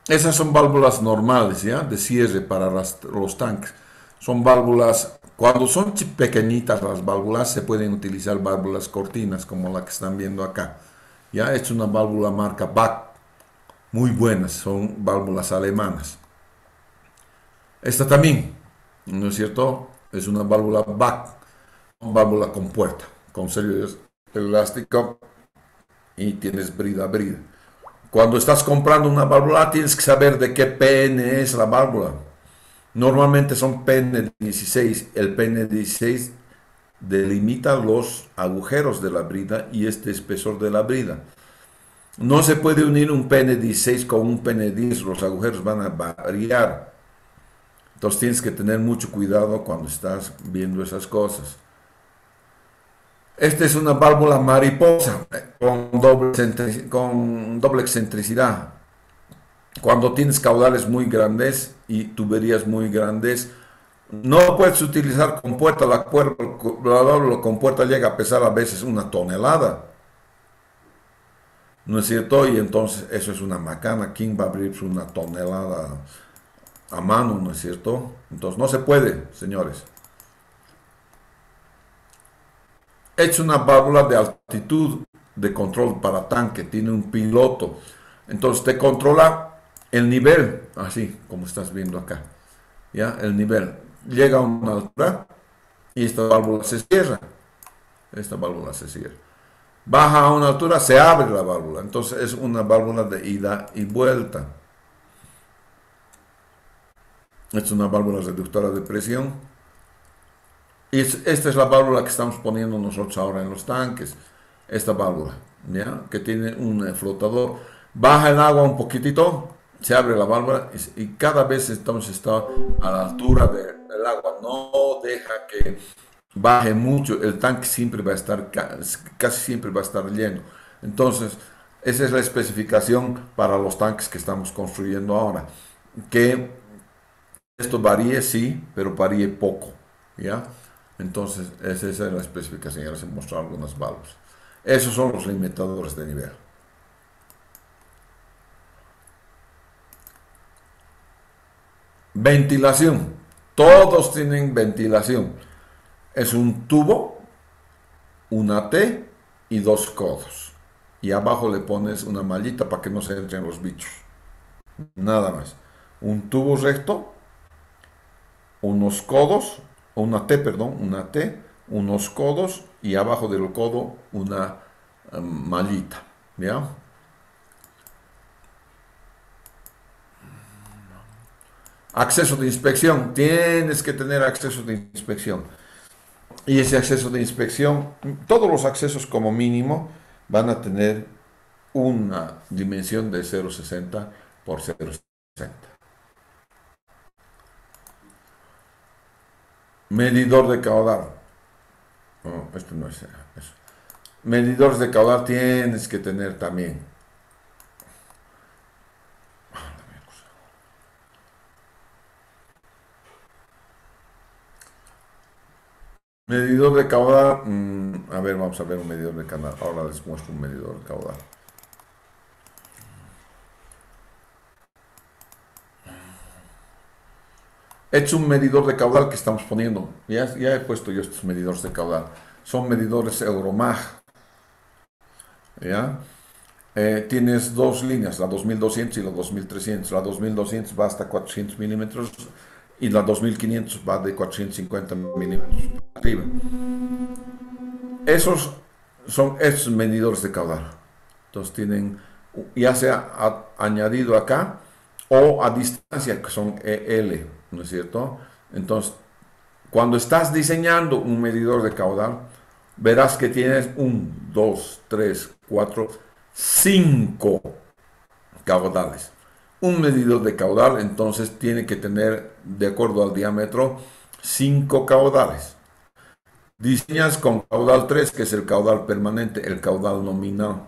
Esas son válvulas normales, ¿ya? De cierre para los tanques. Son válvulas Cuando son pequeñitas las válvulas, se pueden utilizar válvulas cortinas, como la que están viendo acá. Ya es una válvula marca Bach, muy buenas, son válvulas alemanas. Esta también, ¿no es cierto? Es una válvula Bach, válvula con puerta, con sello elástico y tienes brida. Cuando estás comprando una válvula, tienes que saber de qué PN es la válvula. Normalmente son PN16. El PN16 delimita los agujeros de la brida y este espesor de la brida. No se puede unir un PN16 con un PN10, los agujeros van a variar. Entonces tienes que tener mucho cuidado cuando estás viendo esas cosas. Esta es una válvula mariposa con doble excentricidad. Cuando tienes caudales muy grandes y tuberías muy grandes, no puedes utilizar con puerta. La válvula con puerta llega a pesar a veces 1 tonelada. ¿No es cierto? Y entonces eso es una macana. ¿Quién va a abrir 1 tonelada a mano? ¿No es cierto? Entonces no se puede, señores. Es una válvula de altitud de control para tanque. Tiene un piloto. Entonces te controla el nivel, así como estás viendo acá. ¿Ya? El nivel. Llega a una altura y esta válvula se cierra. Esta válvula se cierra. Baja a una altura, se abre la válvula. Entonces es una válvula de ida y vuelta. Es una válvula reductora de presión. Y esta es la válvula que estamos poniendo nosotros ahora en los tanques. Esta válvula, ¿ya? Que tiene un flotador. Baja el agua un poquitito, se abre la válvula y cada vez entonces está a la altura del agua. No deja que baje mucho. El tanque siempre va a estar, casi siempre va a estar lleno. Entonces, esa es la especificación para los tanques que estamos construyendo ahora. Que esto varíe, sí, pero varíe poco, ¿ya? Entonces, esa es la especificación. Ya les he mostrado algunas válvulas. Esos son los limitadores de nivel. Ventilación. Todos tienen ventilación. Es un tubo, una T y 2 codos. Y abajo le pones una mallita para que no se entren los bichos. Nada más. Un tubo recto, unos codos, una T, unos codos y abajo del codo una mallita. ¿Ya? Acceso de inspección. Tienes que tener acceso de inspección. Y ese acceso de inspección, todos los accesos como mínimo van a tener una dimensión de 0,60 por 0,60. Medidor de caudal. No, esto no es eso. Medidores de caudal tienes que tener también. Medidor de caudal. A ver, vamos a ver un medidor de caudal. Ahora les muestro un medidor de caudal. Es un medidor de caudal que estamos poniendo. Ya he puesto yo estos medidores de caudal. Son medidores Euromag. ¿Ya? Tienes dos líneas, la 2200 y la 2300. La 2200 va hasta 400 milímetros y la 2500 va de 450 milímetros arriba. Esos son estos medidores de caudal. Entonces tienen, ya sea añadido acá o a distancia, que son EL, ¿no es cierto? Entonces, cuando estás diseñando un medidor de caudal, verás que tienes 1, 2, 3, 4, 5 caudales. Un medidor de caudal entonces tiene que tener, de acuerdo al diámetro, 5 caudales. Diseñas con caudal 3, que es el caudal permanente, el caudal nominal,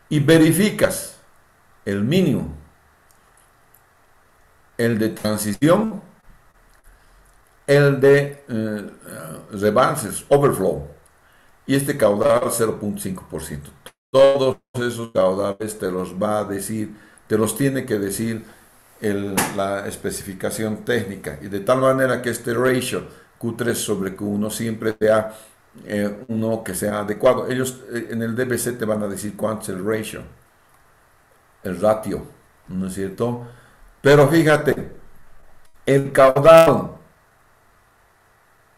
y verificas el mínimo, el de transición, el de revances, overflow, y este caudal 0,5%. Todos esos caudales te los va a decir, te los tiene que decir la especificación técnica, y de tal manera que este ratio Q3 sobre Q1 siempre sea uno que sea adecuado. Ellos en el DBC te van a decir cuánto es el ratio, ¿no es cierto? Pero fíjate, el caudal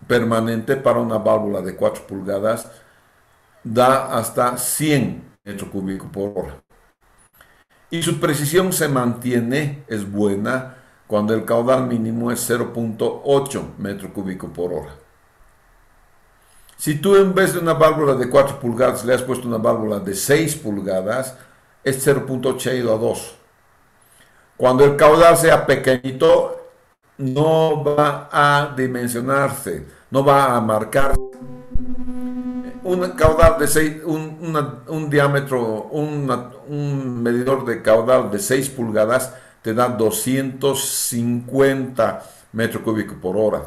permanente para una válvula de 4 pulgadas da hasta 100 metros cúbicos por hora. Y su precisión se mantiene, es buena, cuando el caudal mínimo es 0.8 metros cúbicos por hora. Si tú en vez de una válvula de 4 pulgadas le has puesto una válvula de 6 pulgadas, es 0.8 ido a 2. Cuando el caudal sea pequeñito, no va a dimensionarse, no va a marcar un caudal de 6, un diámetro, un medidor de caudal de 6 pulgadas te da 250 metros cúbicos por hora.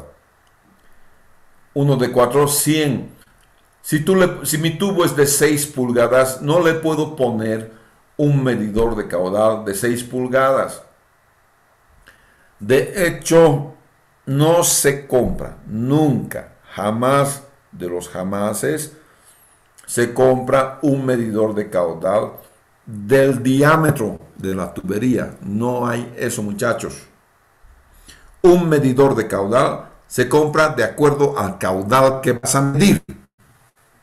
Uno de 4, 100. Si mi tubo es de 6 pulgadas, no le puedo poner un medidor de caudal de 6 pulgadas. De hecho, no se compra nunca, jamás de los jamases, se compra un medidor de caudal del diámetro de la tubería. No hay eso, muchachos. Un medidor de caudal se compra de acuerdo al caudal que vas a medir,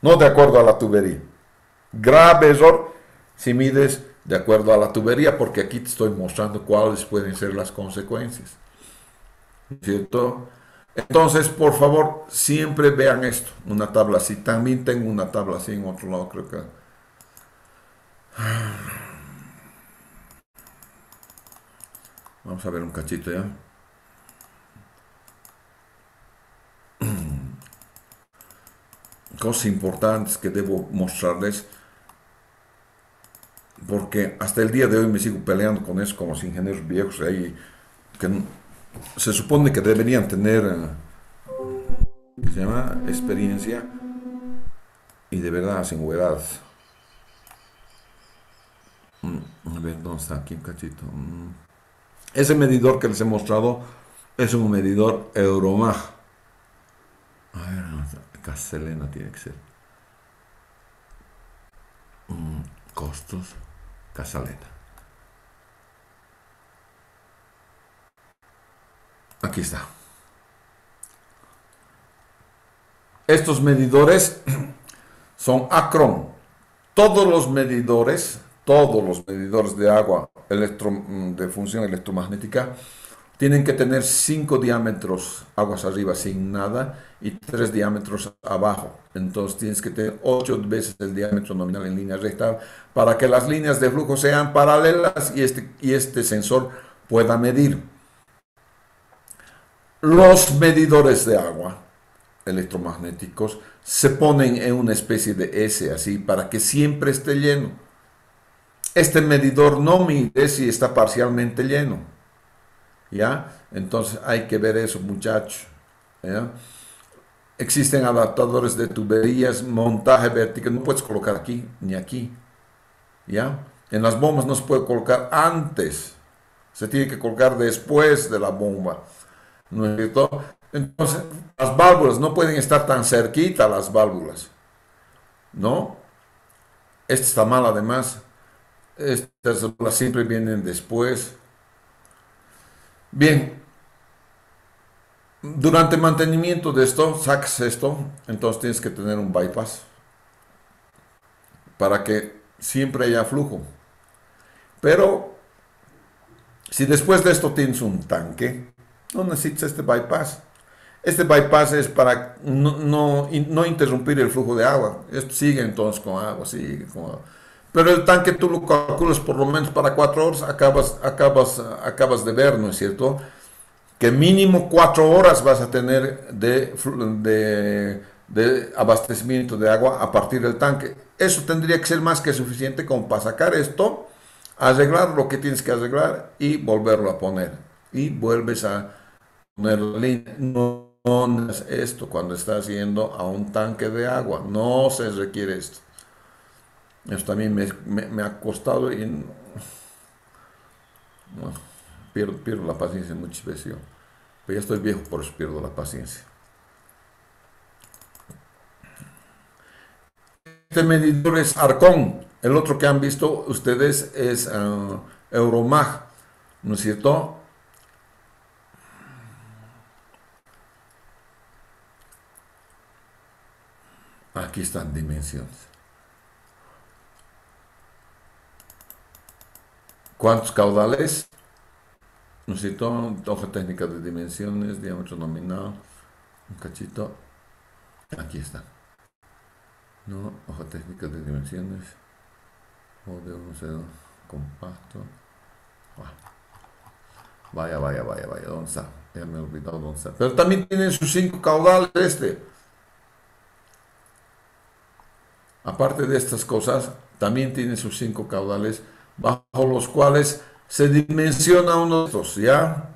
no de acuerdo a la tubería. Grave error si mides de acuerdo a la tubería, porque aquí te estoy mostrando cuáles pueden ser las consecuencias, ¿cierto? Entonces, por favor, siempre vean esto, una tabla así. También tengo una tabla así en otro lado, creo que. Vamos a ver un cachito ya. Cosas importantes que debo mostrarles, porque hasta el día de hoy me sigo peleando con eso, con los ingenieros viejos ahí, que se supone que deberían tener, ¿qué se llama? Experiencia, y de verdad hacen huevadas. A ver, ¿dónde está? Aquí un cachito. Ese medidor que les he mostrado es un medidor Euromag. A ver, Castellana tiene que ser. Costos, Casalena. Aquí está. Estos medidores son Acron. Todos los medidores de agua de función electromagnética tienen que tener 5 diámetros aguas arriba sin nada y 3 diámetros abajo. Entonces tienes que tener 8 veces el diámetro nominal en línea recta para que las líneas de flujo sean paralelas y este sensor pueda medir. Los medidores de agua electromagnéticos se ponen en una especie de S así para que siempre esté lleno. Este medidor no mide si está parcialmente lleno, ¿ya? Entonces hay que ver eso, muchachos, ¿ya? Existen adaptadores de tuberías, montaje vertical, no puedes colocar aquí ni aquí, ¿ya? En las bombas no se puede colocar antes, se tiene que colocar después de la bomba, ¿no es cierto? Entonces, las válvulas no pueden estar tan cerquita, las válvulas, ¿no? Esta está mal además. Estas válvulas siempre vienen después. Bien, durante el mantenimiento de esto, sacas esto, entonces tienes que tener un bypass para que siempre haya flujo. Pero, si después de esto tienes un tanque, no necesitas este bypass. Este bypass es para no interrumpir el flujo de agua. Esto sigue entonces con agua, sigue con agua. Pero el tanque tú lo calculas por lo menos para 4 horas, acabas de ver, ¿no es cierto? Que mínimo 4 horas vas a tener de abastecimiento de agua a partir del tanque. Eso tendría que ser más que suficiente como para sacar esto, arreglar lo que tienes que arreglar y volverlo a poner. Y vuelves a poner la línea. No es esto cuando estás yendo a un tanque de agua. No se requiere esto. Eso también me ha costado y pierdo la paciencia muchas veces yo. Pero ya estoy viejo, por eso pierdo la paciencia. Este medidor es Arcon. El otro que han visto ustedes es Euromag, ¿no es cierto? Aquí están dimensiones. ¿Cuántos caudales? ¿No es cierto? Hoja técnica de dimensiones, diámetro nominal, un cachito. Aquí está. No, hoja técnica de dimensiones. O de un cero compacto. Vaya, vaya, vaya, vaya. ¿Dónde está? Ya me he olvidado dónde está. Pero también tienen sus 5 caudales este. Aparte de estas cosas, también tiene sus 5 caudales bajo los cuales se dimensiona uno de estos, ¿ya?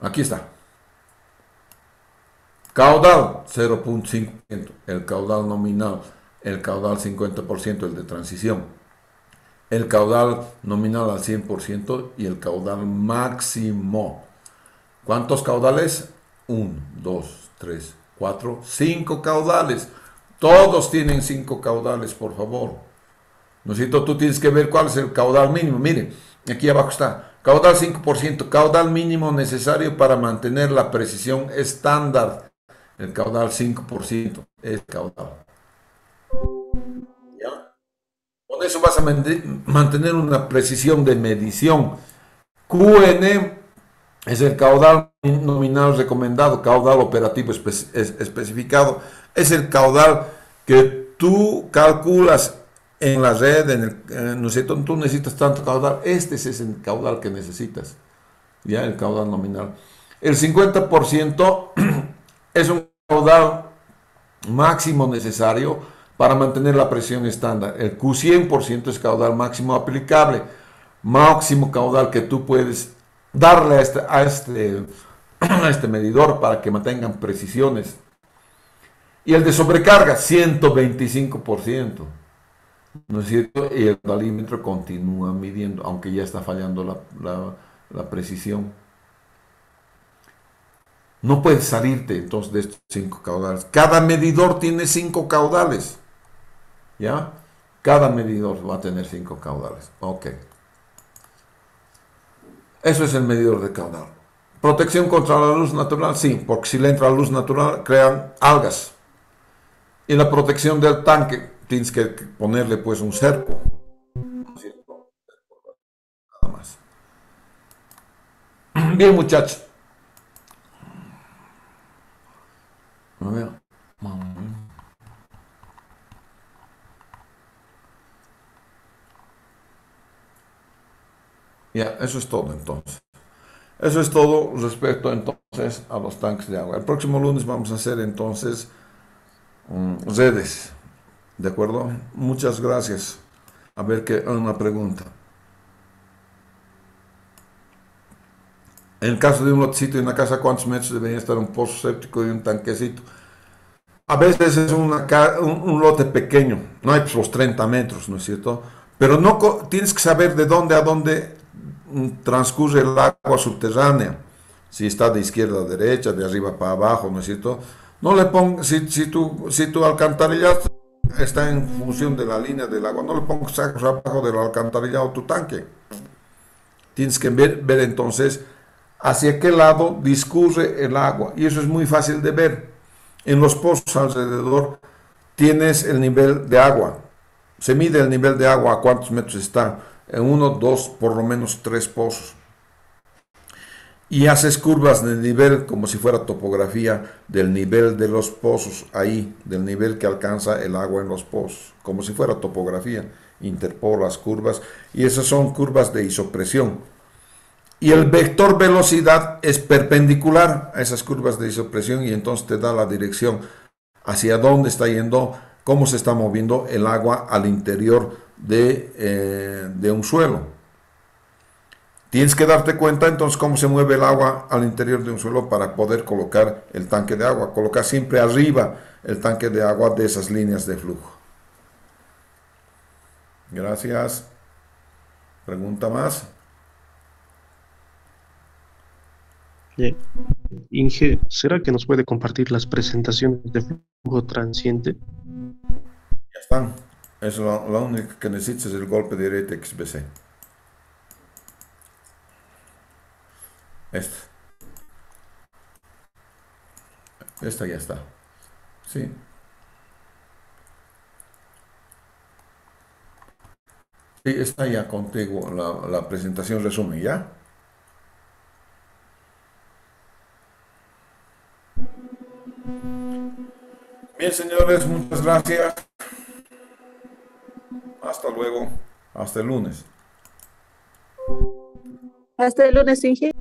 Aquí está. Caudal 0,5%, el caudal nominal, el caudal 50%, el de transición, el caudal nominal al 100% y el caudal máximo. ¿Cuántos caudales? 1, 2, 3, 4, 5 caudales. Todos tienen 5 caudales, por favor. ¿No es cierto? Tú tienes que ver cuál es el caudal mínimo. Miren, aquí abajo está. Caudal 5%, caudal mínimo necesario para mantener la precisión estándar. El caudal 5% es caudal. ¿Ya? Con eso vas a mantener una precisión de medición. QN es el caudal nominal recomendado, caudal operativo especificado. Es el caudal que tú calculas en la red, ¿no es cierto? Tú necesitas tanto caudal. Este es el caudal que necesitas. Ya, el caudal nominal. El 50% es un caudal máximo necesario para mantener la presión estándar. El Q100% es caudal máximo aplicable, máximo caudal que tú puedes darle a este medidor para que mantengan precisiones. Y el de sobrecarga, 125%. ¿No es cierto? Y el caudalímetro continúa midiendo, aunque ya está fallando la precisión. No puedes salirte entonces de estos 5 caudales. Cada medidor tiene 5 caudales. ¿Ya? Cada medidor va a tener 5 caudales. Ok. Eso es el medidor de caudal. Protección contra la luz natural, sí, porque si le entra luz natural crean algas. Y la protección del tanque, tienes que ponerle pues un cerco. Nada más. Bien, muchachos. A ver. Ya, eso es todo entonces. Eso es todo respecto entonces a los tanques de agua. El próximo lunes vamos a hacer entonces redes. ¿De acuerdo? Muchas gracias. A ver qué una pregunta. En el caso de un lotecito y una casa, ¿cuántos metros debería estar un pozo séptico y un tanquecito? A veces es un lote pequeño, no hay pues, los 30 metros, ¿no es cierto? Pero no tienes que saber de dónde a dónde transcurre el agua subterránea. Si está de izquierda a derecha, de arriba para abajo, ¿no es cierto? No le pongas, si tu alcantarillado está en función de la línea del agua, no le pongas abajo del alcantarillado tu tanque. Tienes que ver entonces hacia qué lado discurre el agua. Y eso es muy fácil de ver. En los pozos alrededor tienes el nivel de agua. Se mide el nivel de agua a cuántos metros está. En uno, dos, por lo menos 3 pozos. Y haces curvas de nivel como si fuera topografía del nivel de los pozos, ahí, del nivel que alcanza el agua en los pozos, como si fuera topografía. Interpolas curvas y esas son curvas de isopresión. Y el vector velocidad es perpendicular a esas curvas de isopresión y entonces te da la dirección hacia dónde está yendo, cómo se está moviendo el agua al interior de un suelo. Tienes que darte cuenta entonces cómo se mueve el agua al interior de un suelo para poder colocar el tanque de agua. Colocar siempre arriba el tanque de agua de esas líneas de flujo. Gracias. ¿Pregunta más? Bien. Inge, ¿será que nos puede compartir las presentaciones de flujo transiente? Ya están. Es lo único que necesitas es el golpe de Retex BC. Esta. Esta ya está. Sí. Sí, está ya contigo la presentación resumen, ¿ya? Bien, señores, muchas gracias. Hasta luego. Hasta el lunes. Hasta el lunes, Inge.